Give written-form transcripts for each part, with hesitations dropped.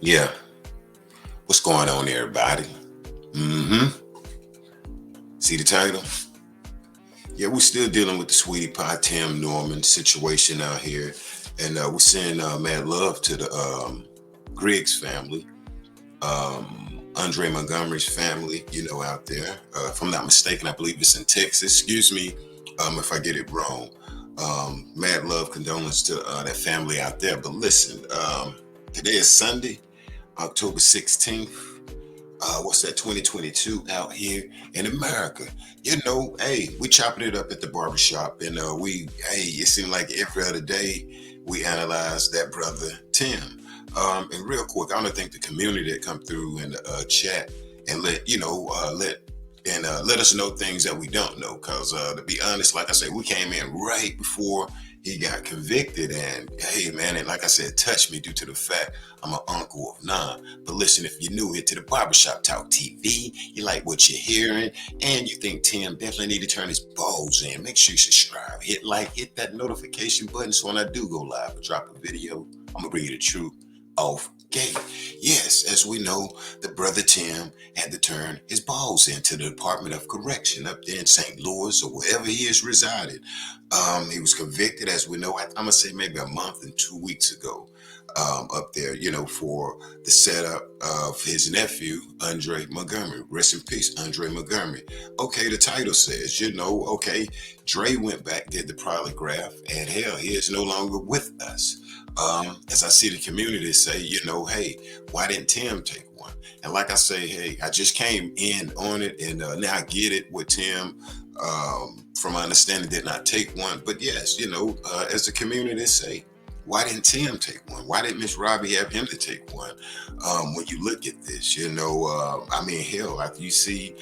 Yeah, what's going on, everybody? Mm-hmm. See the title? Yeah, we're still dealing with the Sweetie Pie Tim Norman situation out here, and we're sending mad love to the Griggs family, Andre Montgomery's family. Out there. If I'm not mistaken, I believe it's in Texas. Excuse me, if I get it wrong. Mad love, condolence to that family out there. But listen, today is Sunday, October 16th. What's that, 2022 out here in America? Hey, we chopping it up at the barbershop, and it seemed like every other day we analyze that brother Tim. And real quick, I don't think the community that come through in the chat and let us know things that we don't know. Cause to be honest, like I said, we came in right before he got convicted, and hey man, and like I said, touched me due to the fact I'm an uncle of nine. But listen, if you're new here to the Barbershop Talk TV, you like what you're hearing, and you think Tim definitely need to turn his balls in, make sure you subscribe, hit like, hit that notification button, so when I do go live or drop a video, I'm gonna bring you the truth off gate. Yes, as we know, the brother Tim had to turn his balls into the Department of Correction up there in St. Louis or wherever he is resided. He was convicted, as we know, I'm gonna say maybe a month and 2 weeks ago, up there, for the setup of his nephew, Andre Montgomery. Rest in peace, Andre Montgomery. Okay, the title says, okay, Dre went back, did the polygraph, and hell, he is no longer with us. As I see the community say, hey, why didn't Tim take one? And like I say, hey, I just came in on it, and now I get it with Tim. From my understanding, did not take one. But yes, as the community say, why didn't Tim take one? Why didn't Miss Robbie have him to take one? When you look at this, I mean, hell, after you see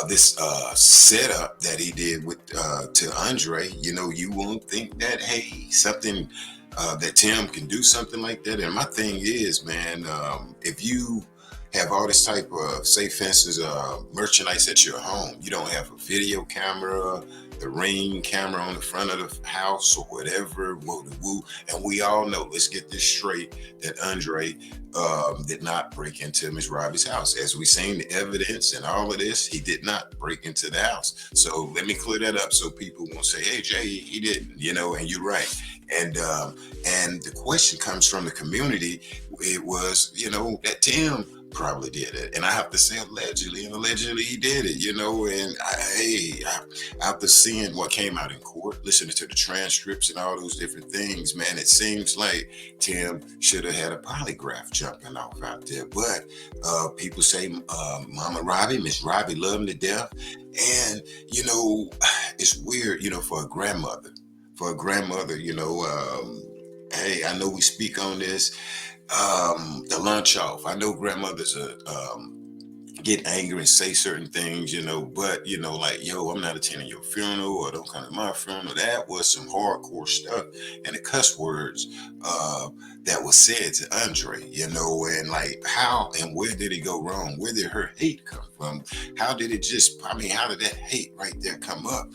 this setup that he did with to Andre, you won't think that, hey, something that Tim can do something like that. And my thing is, man, if you have all this type of safe fences, merchandise at your home, you don't have a video camera, the Ring camera on the front of the house or whatever, woo the woo. And we all know, let's get this straight, that Andre did not break into Miss Robbie's house. As we seen the evidence and all of this, he did not break into the house. So let me clear that up so people won't say, hey, Jay, he didn't, and you're right. And the question comes from the community. It was, that Tim probably did it, and I have to say allegedly, and allegedly he did it, and after seeing what came out in court, listening to the transcripts and all those different things, man, it seems like Tim should have had a polygraph jumping off out there. But people say Mama Robbie, Miss Robbie, loved him to death. And it's weird, for a grandmother, hey, I know we speak on this, the lunch off. I know grandmothers get angry and say certain things, but like, yo, I'm not attending your funeral, or don't come to my funeral. That was some hardcore stuff, and the cuss words that was said to Andre, and like, how and where did it go wrong? Where did her hate come from? How did it how did that hate right there come up?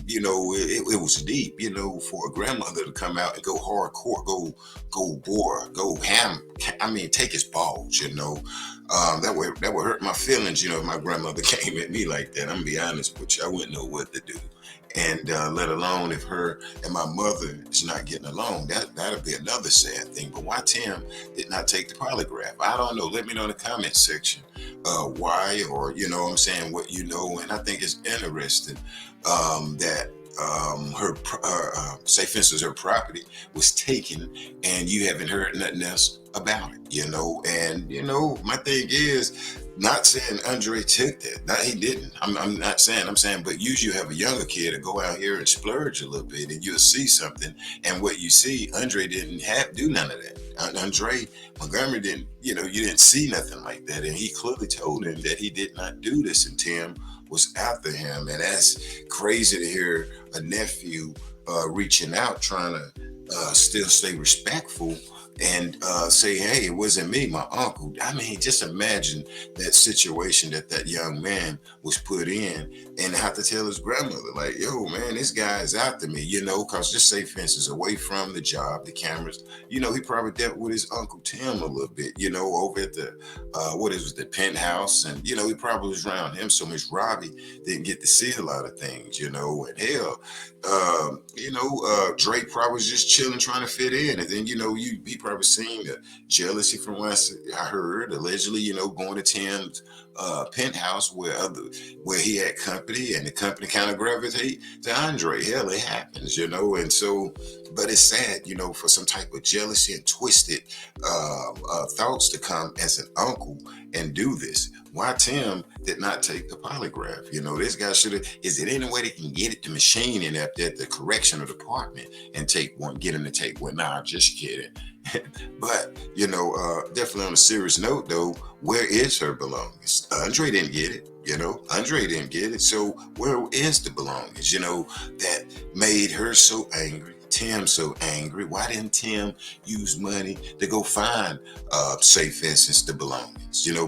It was deep, for a grandmother to come out and go hardcore, go war, go ham. I mean, take his balls, that would hurt my feelings, if my grandmother came at me like that. I'm gonna be honest with you, I wouldn't know what to do. And let alone if her and my mother is not getting along, that'll be another sad thing. But why Tim did not take the polygraph, I don't know. Let me know in the comment section why, or what I'm saying, what you know. And I think it's interesting that say for instance her property was taken, and you haven't heard nothing else about it, and my thing is, not saying Andre took that. No, he didn't. I'm not saying. I'm saying, but usually you have a younger kid to go out here and splurge a little bit, and you'll see something. And what you see, Andre didn't do none of that. Andre Montgomery didn't. You didn't see nothing like that, and he clearly told him that he did not do this, and Tim was after him. And that's crazy to hear a nephew reaching out, trying to still stay respectful, and say, hey, it wasn't me, my uncle. I mean, just imagine that situation that that young man was put in, and have to tell his grandmother, like, yo, man, this guy is after me, because just say, for instance, away from the job, the cameras, he probably dealt with his Uncle Tim a little bit, over at the, what is it, the penthouse. And, he probably was around him. So Miss Robbie didn't get to see a lot of things, and hell, Drake probably was just chilling, trying to fit in. And then, he probably seen the jealousy from what I heard, allegedly, going to Tim's penthouse where he had company, and the company kind of gravitate to Andre. Hell, it happens, and so, but it's sad, for some type of jealousy and twisted thoughts to come as an uncle and do this. Why Tim did not take the polygraph? This guy should have. Is it any way they can get it, the machine in at the correctional department, and take one, get him to take one? Nah, just kidding. But definitely on a serious note, though, where is her belongings? Andre didn't get it. Andre didn't get it. So where is the belongings? That made her so angry. Tim so angry. Why didn't Tim use money to go find, say, for instance, the belongings?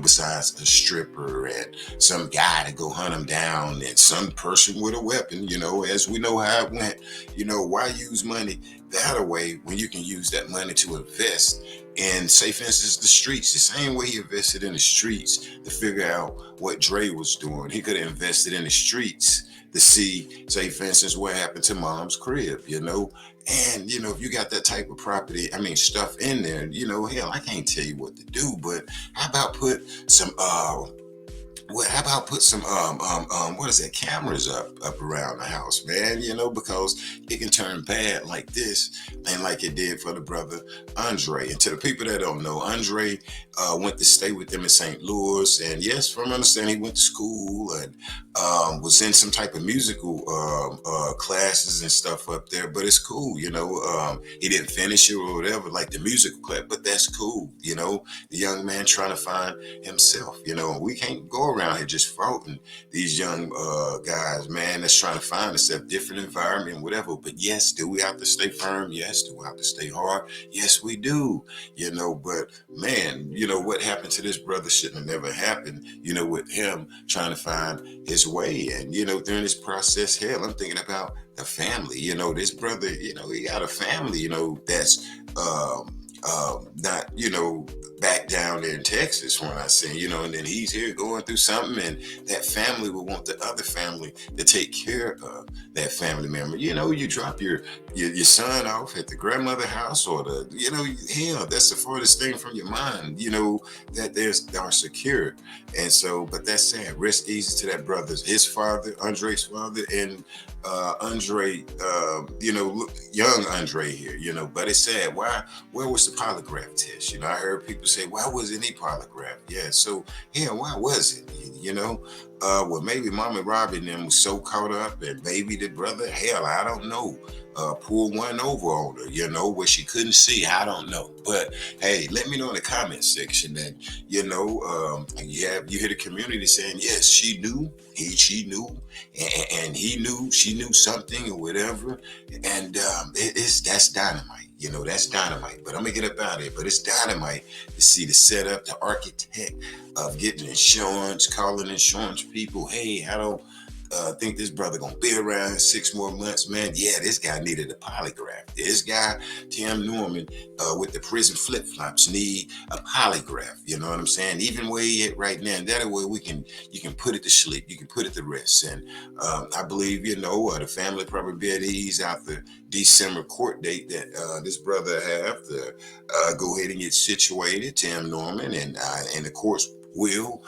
Besides a stripper and some guy to go hunt him down, and some person with a weapon. As we know how it went. Why use money that away when you can use that money to invest in, say, for instance, the streets? The same way he invested in the streets to figure out what Dre was doing. He could have invested in the streets to see, say, for instance, what happened to Mom's crib, And, if you got that type of property, I mean, stuff in there, hell, I can't tell you what to do, but how about put some, how about put some what is that, cameras up around the house, man? Because it can turn bad like this, and like it did for the brother Andre. And to the people that don't know, Andre went to stay with them in St. Louis, and yes, from understanding, he went to school and was in some type of musical classes and stuff up there. But it's cool, he didn't finish it or whatever, like the musical class, but that's cool, the young man trying to find himself, we can't go around here just faulting these young guys, man, that's trying to find themselves, different environment, whatever. But yes, do we have to stay firm? Yes. Do we have to stay hard? Yes, we do. But man, what happened to this brother shouldn't have never happened, with him trying to find his way. And, during this process, hell, I'm thinking about the family. This brother, he got a family, that's not, back down there in Texas when I say, and then he's here going through something, and that family will want the other family to take care of that family member. You drop your son off at the grandmother house, or hell, that's the farthest thing from your mind, that they are secure. And so, but that's sad. Rest easy to that brother's, his father, Andre's father, and Andre, young Andre here, but it's sad. Where was the polygraph test? I heard people say, why wasn't he polygraph? Yeah, so, why wasn't he? Well, maybe Mama Robbie and them was so caught up, and maybe the brother, hell, I don't know, pulled one over on her, where she couldn't see. I don't know. But hey, let me know in the comment section that, you hear the community saying, yes, she knew, she knew, and he knew, she knew something or whatever. And that's dynamite. That's dynamite. But I'm gonna get up out of here. But it's dynamite to see the setup, the architect of getting insurance, calling insurance people. Hey, I don't think this brother gonna be around in 6 more months, man. Yeah, this guy needed a polygraph. This guy, Tim Norman, with the prison flip-flops, need a polygraph. You know what I'm saying? Even where he at right now, and that way you can put it to sleep, you can put it to rest. And I believe, the family probably be at ease out the December court date that this brother have to go ahead and get situated, Tim Norman, and the courts will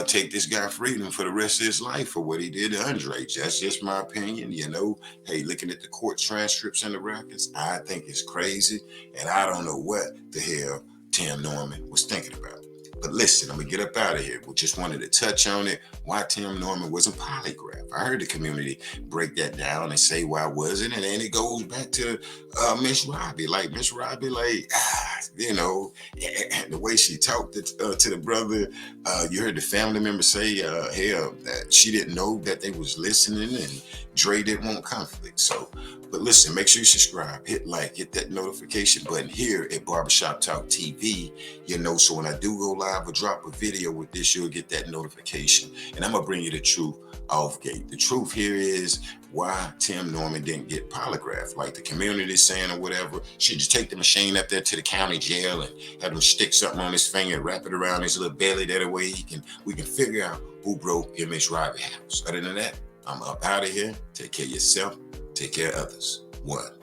take this guy freedom for the rest of his life for what he did to Andre. That's just my opinion. Hey, looking at the court transcripts and the records, I think it's crazy, and I don't know what the hell Tim Norman was thinking about. But listen, I'm gonna get up out of here. We just wanted to touch on it. Why Tim Norman wasn't polygraph. I heard the community break that down and say why wasn't it, and then it goes back to Miss Robbie. Like Miss Robbie, you know, and the way she talked to the brother, you heard the family member say, hell, that she didn't know that they was listening, and Dre didn't want conflict. So, but listen, make sure you subscribe, hit like, hit that notification button here at Barbershop Talk TV, you know, so when I do go live or drop a video with this, you'll get that notification. And I'm going to bring you the truth off gate. The truth here is why Tim Norman didn't get polygraph, like the community is saying or whatever. Should just take the machine up there to the county jail and have him stick something on his finger and wrap it around his little belly. That way we can figure out who broke Ms. Robbie house. Other than that, I'm up out of here. Take care of yourself. Take care of others. One.